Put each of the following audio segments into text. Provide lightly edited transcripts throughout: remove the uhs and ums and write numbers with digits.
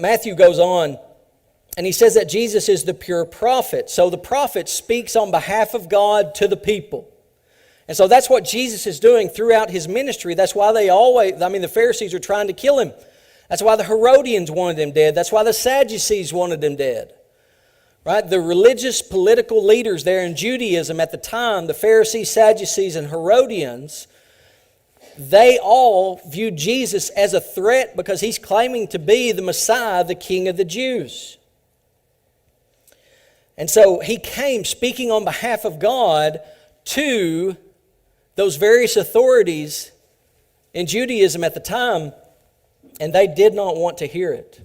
Matthew goes on, and he says that Jesus is the pure prophet. So the prophet speaks on behalf of God to the people. And so that's what Jesus is doing throughout his ministry. That's why the Pharisees are trying to kill him. That's why the Herodians wanted him dead. That's why the Sadducees wanted him dead. Right? The religious political leaders there in Judaism at the time, the Pharisees, Sadducees, and Herodians, they all viewed Jesus as a threat because he's claiming to be the Messiah, the King of the Jews. And so he came speaking on behalf of God to those various authorities in Judaism at the time, and they did not want to hear it.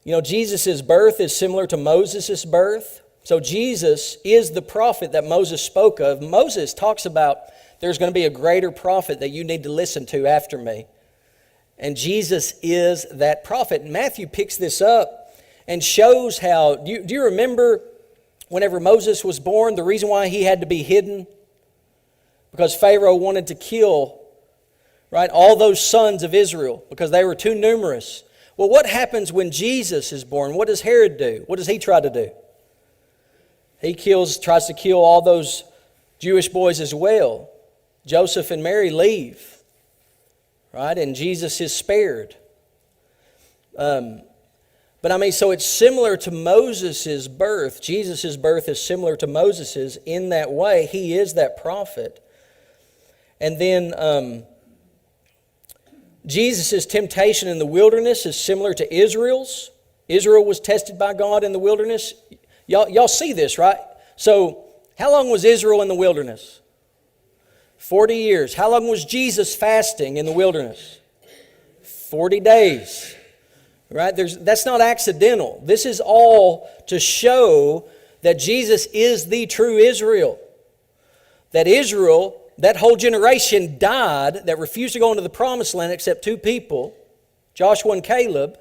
You know, Jesus' birth is similar to Moses' birth. So Jesus is the prophet that Moses spoke of. Moses talks about there's going to be a greater prophet that you need to listen to after me. And Jesus is that prophet. And Matthew picks this up and shows how, do you remember whenever Moses was born, the reason why he had to be hidden? Because Pharaoh wanted to kill, right, all those sons of Israel because they were too numerous. Well, what happens when Jesus is born? What does Herod do? What does he try to do? He tries to kill all those Jewish boys as well. Joseph and Mary leave, right? And Jesus is spared. So it's similar to Moses' birth. Jesus' birth is similar to Moses' in that way. He is that prophet. And then Jesus' temptation in the wilderness is similar to Israel's. Israel was tested by God in the wilderness. Y'all see this, right? So how long was Israel in the wilderness? 40 years. How long was Jesus fasting in the wilderness? 40 days. Right? That's not accidental. This is all to show that Jesus is the true Israel. That Israel, that whole generation died, that refused to go into the promised land except two people, Joshua and Caleb.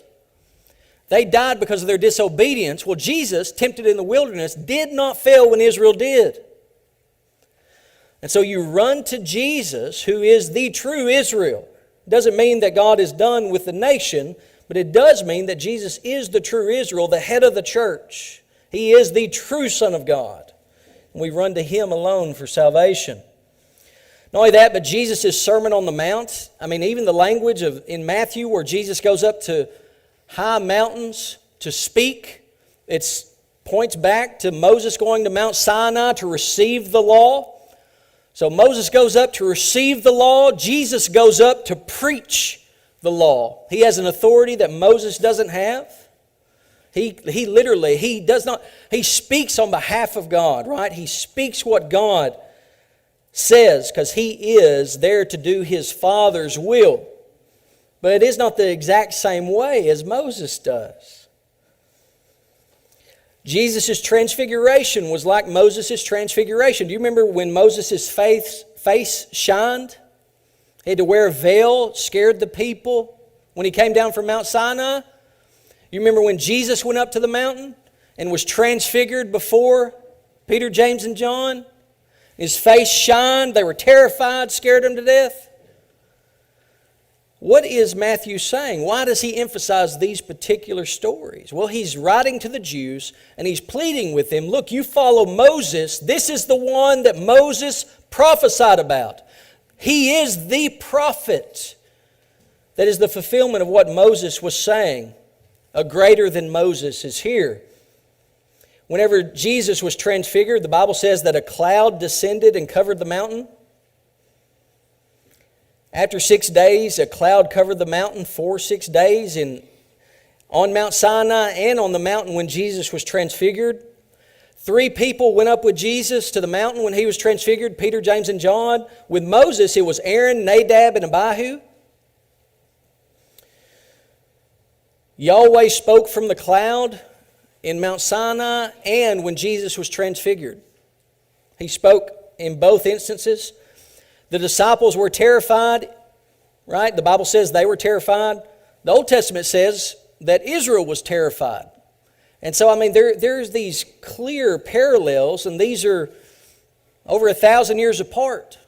They died because of their disobedience. Well, Jesus, tempted in the wilderness, did not fail when Israel did. And so you run to Jesus, who is the true Israel. Doesn't mean that God is done with the nation, but it does mean that Jesus is the true Israel, the head of the church. He is the true Son of God. And we run to Him alone for salvation. Not only that, but Jesus' Sermon on the Mount. Even the language in Matthew where Jesus goes up to high mountains to speak, it points back to Moses going to Mount Sinai to receive the law. So Moses goes up to receive the law. Jesus goes up to preach the law. He has an authority that Moses doesn't have. He speaks on behalf of God, right? He speaks what God says because he is there to do his Father's will. But it is not the exact same way as Moses does. Jesus' transfiguration was like Moses' transfiguration. Do you remember when Moses' face shined? He had to wear a veil, scared the people when he came down from Mount Sinai. You remember when Jesus went up to the mountain and was transfigured before Peter, James, and John? His face shined. They were terrified, scared him to death. What is Matthew saying? Why does he emphasize these particular stories? Well, he's writing to the Jews and he's pleading with them, look, you follow Moses. This is the one that Moses prophesied about. He is the prophet that is the fulfillment of what Moses was saying. A greater than Moses is here. Whenever Jesus was transfigured, the Bible says that a cloud descended and covered the mountain. After 6 days, a cloud covered the mountain for 6 days on Mount Sinai and on the mountain when Jesus was transfigured. 3 people went up with Jesus to the mountain when he was transfigured, Peter, James, and John. With Moses, it was Aaron, Nadab, and Abihu. Yahweh spoke from the cloud in Mount Sinai and when Jesus was transfigured. He spoke in both instances. The disciples were terrified, right? The Bible says they were terrified. The Old Testament says that Israel was terrified. And so, there's these clear parallels, and these are over 1,000 years apart.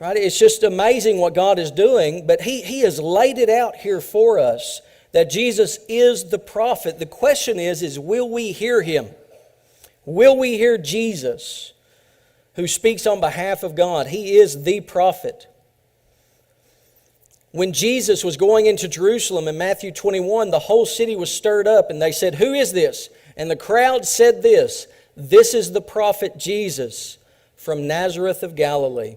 Right? It's just amazing what God is doing, but He has laid it out here for us that Jesus is the prophet. The question is will we hear Him? Will we hear Jesus, who speaks on behalf of God? He is the prophet. When Jesus was going into Jerusalem in Matthew 21, the whole city was stirred up, and they said, "Who is this?" And the crowd said this, "This is the prophet Jesus from Nazareth of Galilee."